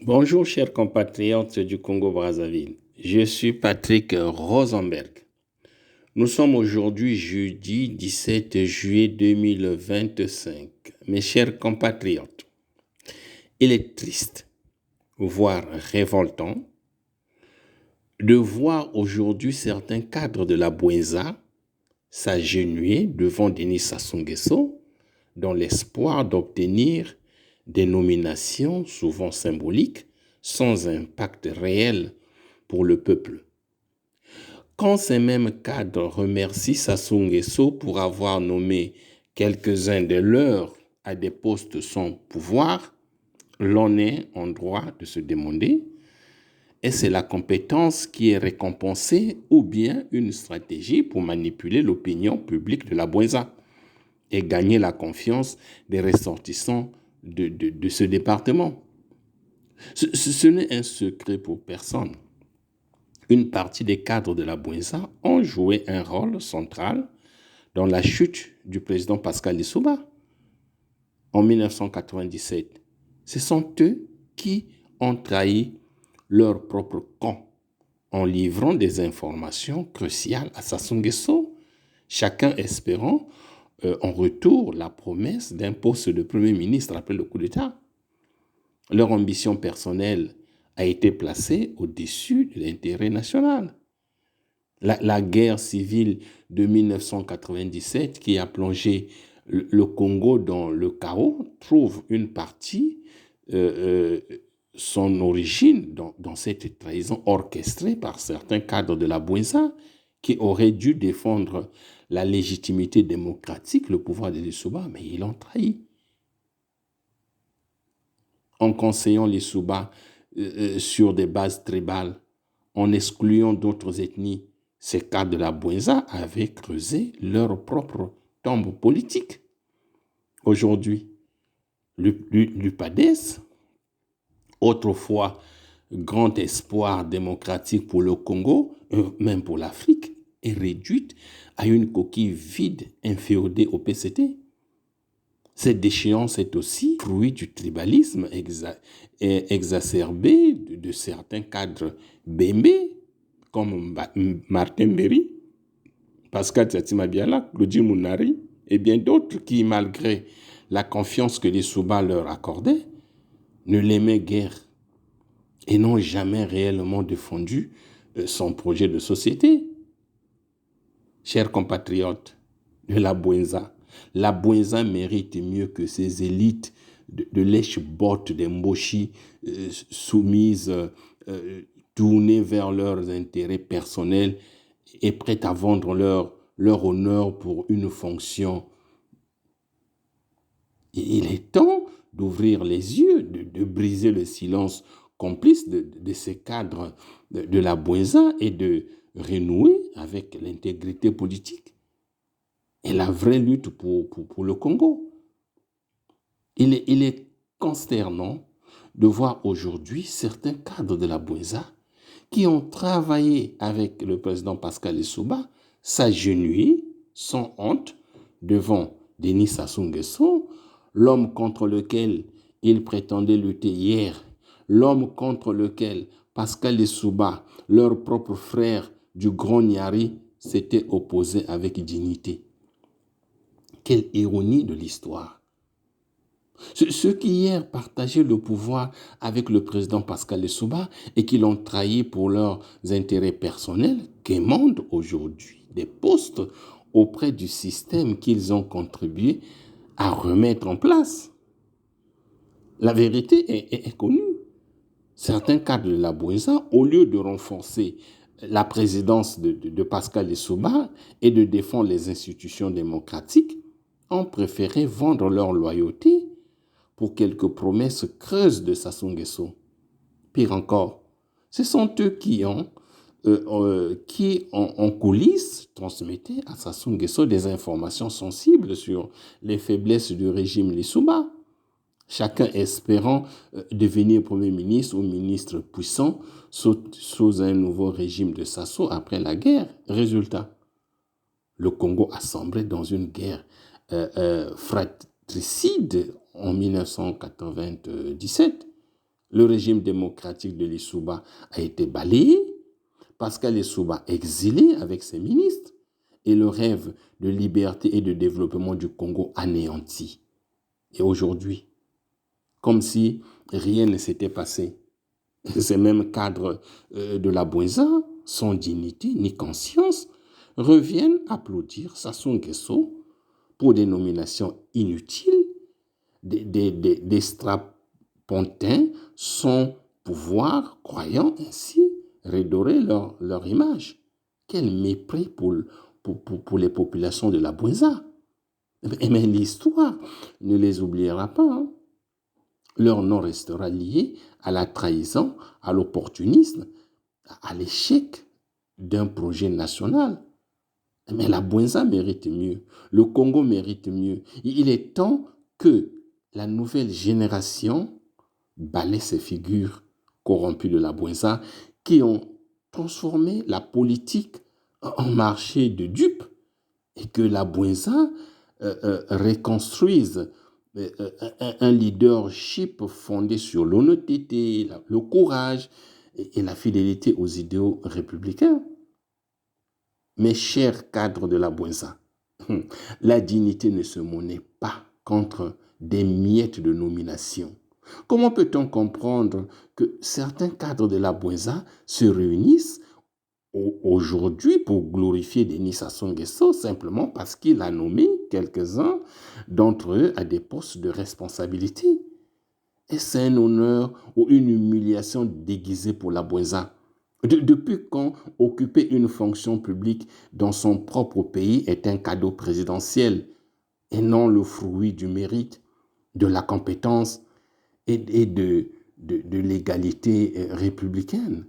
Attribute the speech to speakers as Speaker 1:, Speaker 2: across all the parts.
Speaker 1: Bonjour chers compatriotes du Congo-Brazzaville, je suis Patrick Rosenberg. Nous sommes aujourd'hui jeudi 17 juillet 2025. Mes chers compatriotes, il est triste, voire révoltant, de voir aujourd'hui certains cadres de la Bouenza s'agenouiller devant Denis Sassou Nguesso dans l'espoir d'obtenir des nominations souvent symboliques sans impact réel pour le peuple. Quand ces mêmes cadres remercient Sassou Nguesso pour avoir nommé quelques-uns de leurs à des postes sans pouvoir, l'on est en droit de se demander est-ce la compétence qui est récompensée ou bien une stratégie pour manipuler l'opinion publique de la Bouenza et gagner la confiance des ressortissants de ce département. Ce n'est un secret pour personne. Une partie des cadres de la Bouenza ont joué un rôle central dans la chute du président Pascal Lissouba en 1997. Ce sont eux qui ont trahi leur propre camp en livrant des informations cruciales à Sassou Nguesso, chacun espérant en retour la promesse d'un poste de Premier ministre après le coup d'État. Leur ambition personnelle a été placée au-dessus de l'intérêt national. La guerre civile de 1997 qui a plongé le Congo dans le chaos trouve une partie son origine dans cette trahison orchestrée par certains cadres de la Bouenza qui auraient dû défendre la légitimité démocratique, le pouvoir de Lissouba, mais ils l'ont trahi. En conseillant Lissouba sur des bases tribales, en excluant d'autres ethnies, ces cadres de la Bouenza avaient creusé leur propre tombe politique. Aujourd'hui, l'UPADES, autrefois grand espoir démocratique pour le Congo, même pour l'Afrique, est réduite à une coquille vide inféodée au PCT. Cette déchéance est aussi fruit du tribalisme exacerbé de certains cadres bémbés, comme Martin Berry, Pascal Tsatima Biala, Claudie Mounari, et bien d'autres qui, malgré la confiance que les Souba leur accordaient, ne l'aimaient guère et n'ont jamais réellement défendu son projet de société. Chers compatriotes de la Bouenza mérite mieux que ces élites de lèche-bottes des Mboshi soumises, tournées vers leurs intérêts personnels et prêtes à vendre leur honneur pour une fonction. Il est temps d'ouvrir les yeux, de briser le silence complice de ces cadres de la Bouenza et de renouer avec l'intégrité politique et la vraie lutte pour le Congo. Il est consternant de voir aujourd'hui certains cadres de la Bouenza qui ont travaillé avec le président Pascal Lissouba s'agenouiller sans honte devant Denis Sassou Nguesso, l'homme contre lequel il prétendait lutter hier, l'homme contre lequel Pascal Lissouba, leur propre frère du Grand Niari, s'était opposé avec dignité. Quelle ironie de l'histoire! Ceux qui hier partageaient le pouvoir avec le président Pascal Lissouba et qui l'ont trahi pour leurs intérêts personnels quémandent aujourd'hui des postes auprès du système qu'ils ont contribué à remettre en place. La vérité est connue. Certains cadres de la Bouenza, au lieu de renforcer la présidence de Pascal Lissouba et de défendre les institutions démocratiques, ont préféré vendre leur loyauté pour quelques promesses creuses de Sassou Nguesso. Pire encore, ce sont eux qui en coulisses transmettaient à Sassou Nguesso des informations sensibles sur les faiblesses du régime Lissouba. Chacun espérant devenir Premier ministre ou ministre puissant sous un nouveau régime de Sassou après la guerre. Résultat, le Congo a sombré dans une guerre fratricide en 1997. Le régime démocratique de Lissouba a été balayé. Pascal Lissouba exilé avec ses ministres et le rêve de liberté et de développement du Congo anéanti. Et aujourd'hui, comme si rien ne s'était passé, ces mêmes cadres de la Bouenza, sans dignité ni conscience, reviennent applaudir Sassou Nguesso pour des nominations inutiles, des strapontins sans pouvoir, croyant ainsi redorer leur image. Quel mépris pour les populations de la Bouenza. Mais l'histoire ne les oubliera pas. Hein. Leur nom restera lié à la trahison, à l'opportunisme, à l'échec d'un projet national. Mais la Bouenza mérite mieux. Le Congo mérite mieux. Il est temps que la nouvelle génération balaie ces figures corrompues de la Bouenza qui ont transformé la politique en marché de dupes et que la Bouenza reconstruise un leadership fondé sur l'honnêteté, le courage et la fidélité aux idéaux républicains. Mes chers cadres de la Bouenza, la dignité ne se monnaie pas contre des miettes de nomination. Comment peut-on comprendre que certains cadres de la Bouenza se réunissent aujourd'hui pour glorifier Denis Sassou Nguesso simplement parce qu'il a nommé quelques-uns d'entre eux à des postes de responsabilité? Est-ce un honneur ou une humiliation déguisée pour la Bouenza? Depuis quand occuper une fonction publique dans son propre pays est un cadeau présidentiel et non le fruit du mérite, de la compétence et de l'égalité républicaine?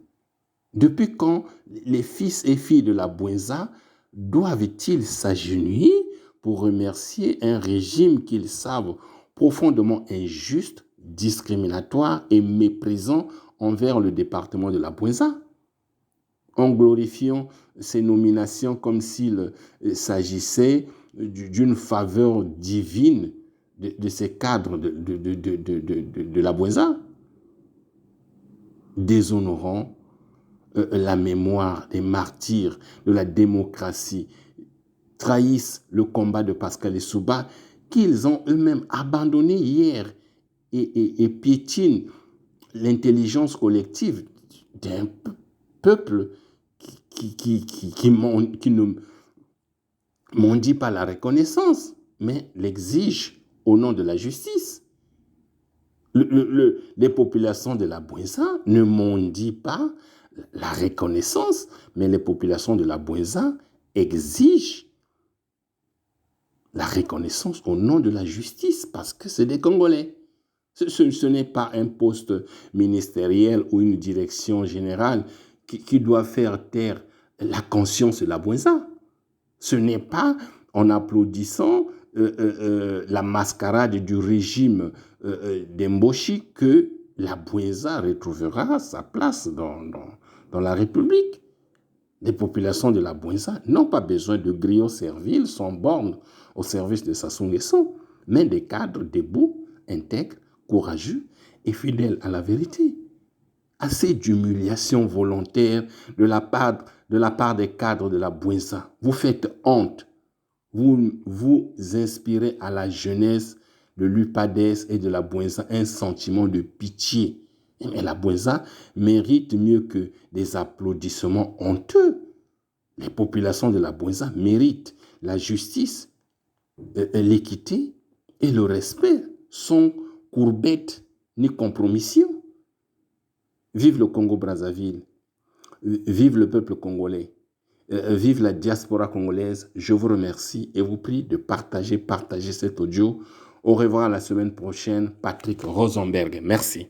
Speaker 1: Depuis quand les fils et filles de la Bouenza doivent-ils s'agenouiller pour remercier un régime qu'ils savent profondément injuste, discriminatoire et méprisant envers le département de la Bouenza? En glorifiant ces nominations comme s'il s'agissait d'une faveur divine de ces cadres de la Bouenza, déshonorant la mémoire des martyrs de la démocratie, trahissent le combat de Pascal Lissouba qu'ils ont eux-mêmes abandonné hier et piétinent l'intelligence collective d'un peuple qui ne mendie pas la reconnaissance, mais l'exige au nom de la justice. Les populations de la Bouenza ne mendient pas la reconnaissance, mais les populations de la Bouenza exigent la reconnaissance au nom de la justice parce que c'est des Congolais. Ce n'est pas un poste ministériel ou une direction générale qui doit faire taire la conscience de la Bouenza. Ce n'est pas en applaudissant la mascarade du régime d'Emboshi que la Bouenza retrouvera sa place dans la République. Les populations de la Bouenza n'ont pas besoin de griots serviles sans bornes au service de Sassou Nguesso, mais des cadres debout, intègres, courageux et fidèles à la vérité. Assez d'humiliation volontaire de la part des cadres de la Bouenza. Vous faites honte. Vous inspirez à la jeunesse de l'UPADES et de la Bouenza un sentiment de pitié. Mais la Bouenza mérite mieux que des applaudissements honteux. Les populations de la Bouenza méritent la justice, l'équité et le respect, sans courbette ni compromission. Vive le Congo-Brazzaville, vive le peuple congolais, vive la diaspora congolaise. Je vous remercie et vous prie de partager cet audio. Au revoir la semaine prochaine. Patrick Rosenberg. Merci.